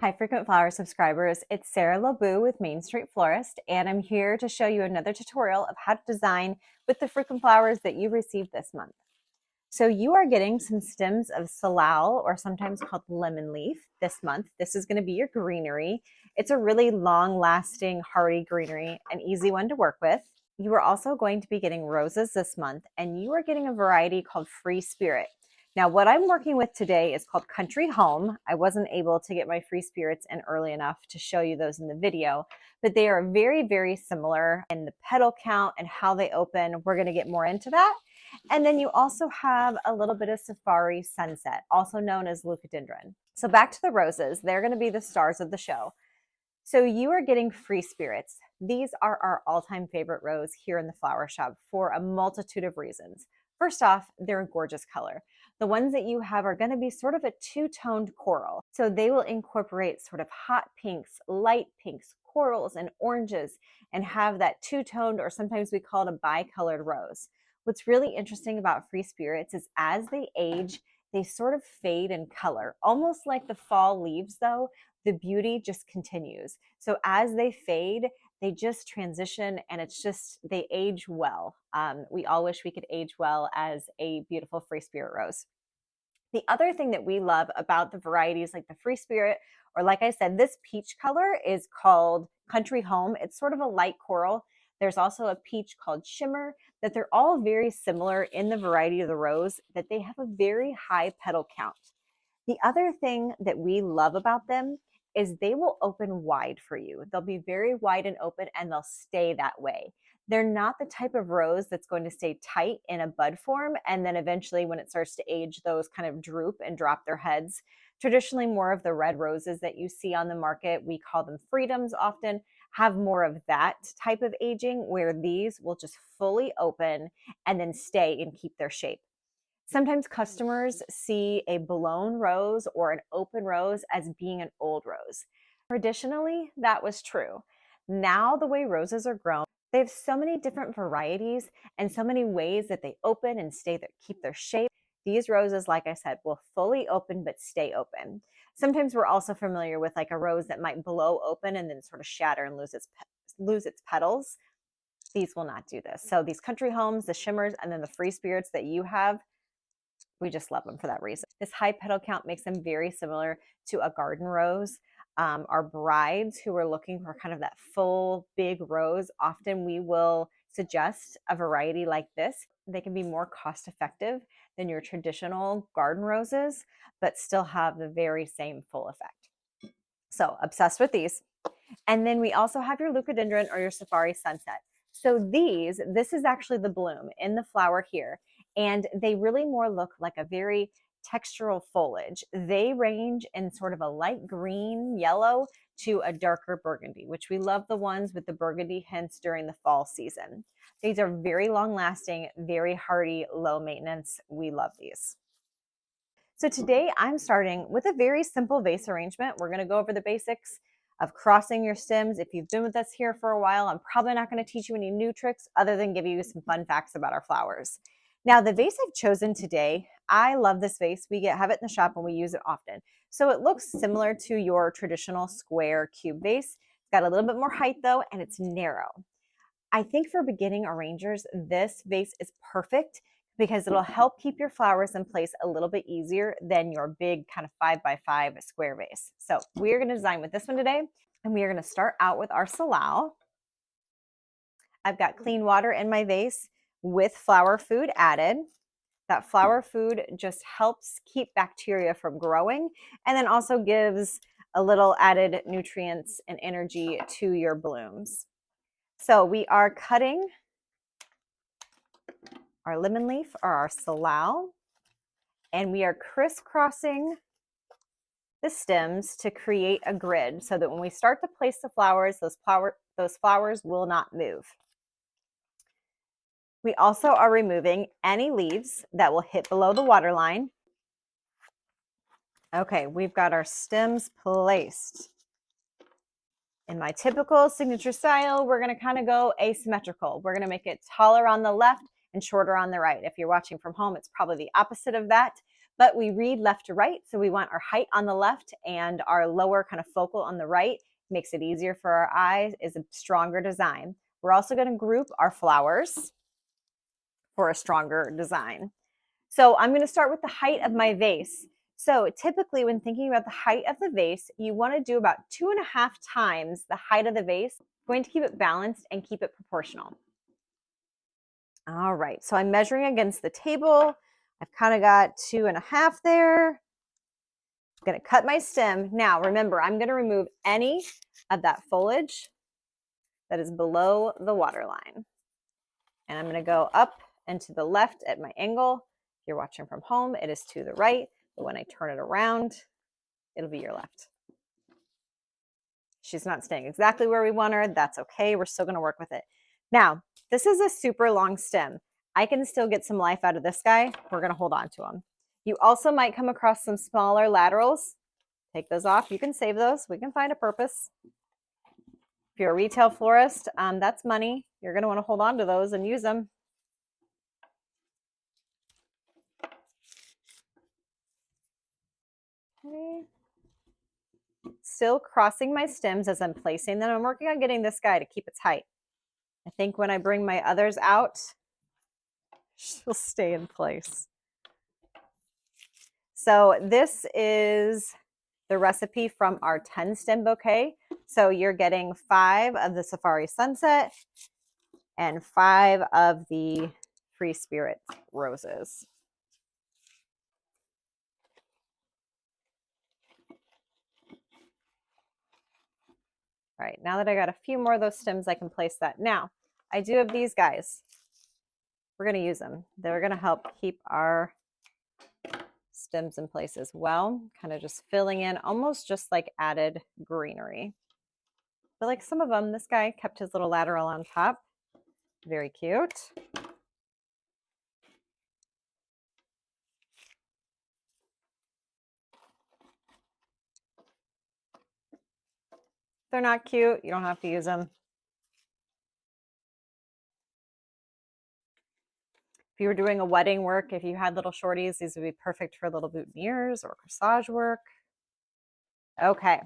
Hi, frequent flower subscribers. It's Sarah LeBou with Main Street Florist, and I'm here to show you another tutorial of how to design with the frequent flowers that you received this month. So you are getting some stems of salal, or sometimes called lemon leaf, this month. This is going to be your greenery. It's a really long-lasting, hardy greenery, an easy one to work with. You are also going to be getting roses this month, and you are getting a variety called Free Spirit. Now, what I'm working with today is called Country Home. I wasn't able to get my Free Spirits in early enough to show you those in the video, but they are very, very similar in the petal count and how they open. We're going to get more into that. And then you also have a little bit of Safari Sunset, also known as leucadendron. So back to the roses. They're going to be the stars of the show. So you are getting Free Spirits. These are our all-time favorite rose here in the flower shop for a multitude of reasons. First off, they're a gorgeous color. The ones that you have are going to be sort of a two-toned coral. So they will incorporate sort of hot pinks, light pinks, corals, and oranges, and have that two-toned, or sometimes we call it a bicolored rose. What's really interesting about Free Spirits is as they age, they sort of fade in color, almost like the fall leaves though. The beauty just continues. So as they fade, they just transition, and it's just, they age well. We all wish we could age well as a beautiful Free Spirit rose. The other thing that we love about the varieties like the Free Spirit, or like I said, this peach color is called Country Home. It's sort of a light coral. There's also a peach called Shimmer, that they're all very similar in the variety of the rose, that they have a very high petal count. The other thing that we love about them is they will open wide for you. They'll be very wide and open, and they'll stay that way. They're not the type of rose that's going to stay tight in a bud form, and then eventually when it starts to age, those kind of droop and drop their heads. Traditionally, more of the red roses that you see on the market, we call them freedoms often, have more of that type of aging, where these will just fully open and then stay and keep their shape. Sometimes customers see a blown rose or an open rose as being an old rose. Traditionally, that was true. Now, the way roses are grown, they have so many different varieties and so many ways that they open and stay there, keep their shape. These roses, like I said, will fully open but stay open. Sometimes we're also familiar with like a rose that might blow open and then sort of shatter and lose its petals. These will not do this. So these Country Homes, the Shimmers, and then the Free Spirits that you have, we just love them for that reason. This high petal count makes them very similar to a garden rose. Our brides who are looking for kind of that full big rose, often we will suggest a variety like this. They can be more cost effective than your traditional garden roses, but still have the very same full effect. So obsessed with these. And then we also have your leucadendron or your Safari Sunset. So this is actually the bloom in the flower here, and they really more look like a very textural foliage. They range in sort of a light green, yellow to a darker burgundy, which we love the ones with the burgundy hints during the fall season. These are very long lasting, very hardy, low maintenance. We love these. So today I'm starting with a very simple vase arrangement. We're going to go over the basics of crossing your stems. If you've been with us here for a while, I'm probably not going to teach you any new tricks other than give you some fun facts about our flowers. Now, the vase I've chosen today, I love this vase. We have it in the shop and we use it often. So it looks similar to your traditional square cube vase. It's got a little bit more height though, and it's narrow. I think for beginning arrangers, this vase is perfect because it'll help keep your flowers in place a little bit easier than your big kind of 5x5 square vase. So we are going to design with this one today, and we are going to start out with our salal. I've got clean water in my vase with flower food added. That flower food just helps keep bacteria from growing, and then also gives a little added nutrients and energy to your blooms. So we are cutting our lemon leaf or our salal, and we are crisscrossing the stems to create a grid so that when we start to place the flowers, those flowers will not move. We also are removing any leaves that will hit below the water line. Okay, we've got our stems placed. In my typical signature style, we're going to kind of go asymmetrical. We're going to make it taller on the left and shorter on the right. If you're watching from home, it's probably the opposite of that. But we read left to right, so we want our height on the left and our lower kind of focal on the right. Makes it easier for our eyes, is a stronger design. We're also going to group our flowers for a stronger design. So I'm going to start with the height of my vase. So typically when thinking about the height of the vase, you want to do about 2.5 times the height of the vase, going to keep it balanced and keep it proportional. All right, so I'm measuring against the table. I've kind of got 2.5 there. I'm going to cut my stem. Now remember, I'm going to remove any of that foliage that is below the water line. And I'm going to go up and to the left at my angle. If you're watching from home, it is to the right, but when I turn it around, it'll be your left. She's not staying exactly where we want her. That's okay. We're still going to work with it. Now, this is a super long stem. I can still get some life out of this guy. We're going to hold on to him. You also might come across some smaller laterals. Take those off. You can save those. We can find a purpose. If you're a retail florist, that's money. You're going to want to hold on to those and use them. Okay. Still crossing my stems as I'm placing them. I'm working on getting this guy to keep its height. I think when I bring my others out, she'll stay in place. So this is the recipe from our 10 stem bouquet. So you're getting 5 of the Safari Sunset and 5 of the Free Spirit roses. All right, now that I got a few more of those stems, I can place that. Now, I do have these guys. We're going to use them. They're going to help keep our stems in place as well, kind of just filling in, almost just like added greenery. But like some of them, this guy kept his little lateral on top. Very cute. If they're not cute, you don't have to use them. If you were doing a wedding work, if you had little shorties, these would be perfect for little boutonnieres or corsage work. Okay,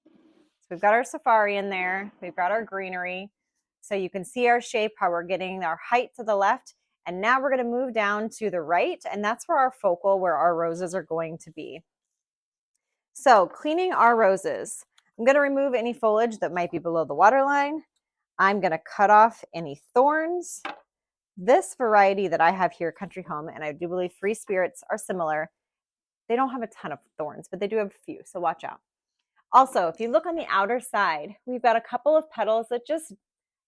so we've got our safari in there. We've got our greenery. So you can see our shape, how we're getting our height to the left. And now we're going to move down to the right. And that's where our focal, where our roses are going to be. So cleaning our roses, I'm going to remove any foliage that might be below the water line. I'm going to cut off any thorns. This variety that I have here, Country Home, and I do believe Free Spirits are similar. They don't have a ton of thorns, but they do have a few, so watch out. Also, if you look on the outer side, we've got a couple of petals that just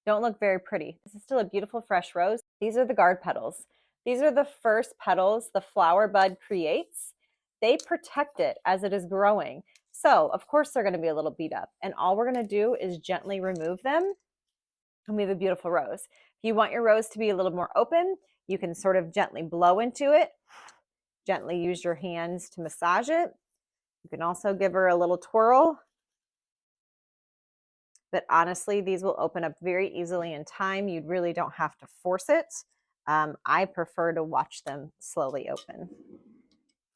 don't look very pretty. This is still a beautiful fresh rose. These are the guard petals. These are the first petals the flower bud creates. They protect it as it is growing. So, of course, they're going to be a little beat up. And all we're going to do is gently remove them. And we have a beautiful rose. If you want your rose to be a little more open, you can sort of gently blow into it. Gently use your hands to massage it. You can also give her a little twirl. But honestly, these will open up very easily in time. You really don't have to force it. I prefer to watch them slowly open.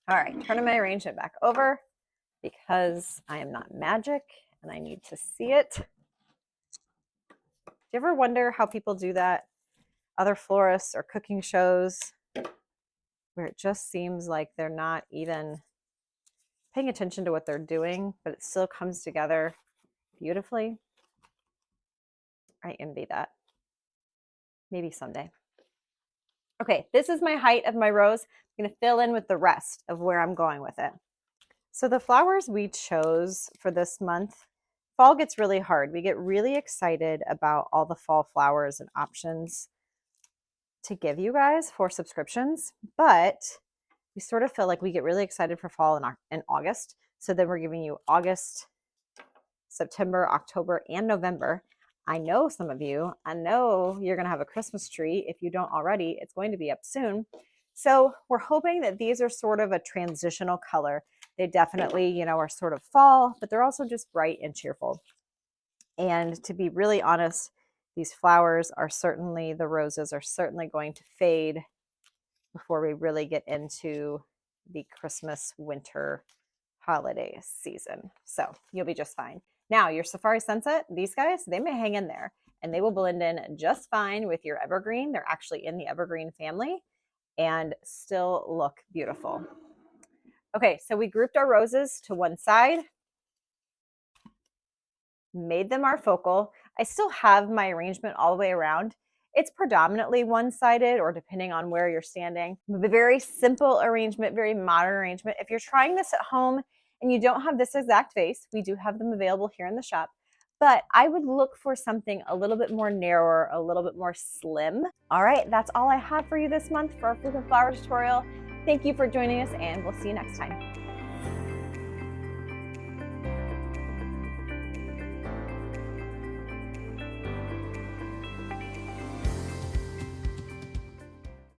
All right, turning my arrangement back over because I am not magic and I need to see it. Do you ever wonder how people do that? Other florists or cooking shows where it just seems like they're not even paying attention to what they're doing, but it still comes together beautifully. I envy that. Maybe someday. Okay, this is my height of my rose. I'm going to fill in with the rest of where I'm going with it. So the flowers we chose for this month, fall gets really hard. We get really excited about all the fall flowers and options to give you guys for subscriptions, but we sort of feel like we get really excited for fall in August. So then we're giving you August, September, October, and November. I know some of you, I know you're going to have a Christmas tree. If you don't already, it's going to be up soon. So we're hoping that these are sort of a transitional color. They definitely, are sort of fall, but they're also just bright and cheerful. And to be really honest, These flowers are certainly, the roses are certainly going to fade before we really get into the Christmas winter holiday season. So you'll be just fine. Now, your Safari Sunset, these guys, they may hang in there and they will blend in just fine with your evergreen. They're actually in the evergreen family and still look beautiful. Okay, so we grouped our roses to one side, made them our focal. I still have my arrangement all the way around. It's predominantly one-sided, or depending on where you're standing. A very simple arrangement, very modern arrangement. If you're trying this at home and you don't have this exact vase, we do have them available here in the shop. But I would look for something a little bit more narrower, a little bit more slim. All right, that's all I have for you this month for our Fruit and Flower tutorial. Thank you for joining us, and we'll see you next time.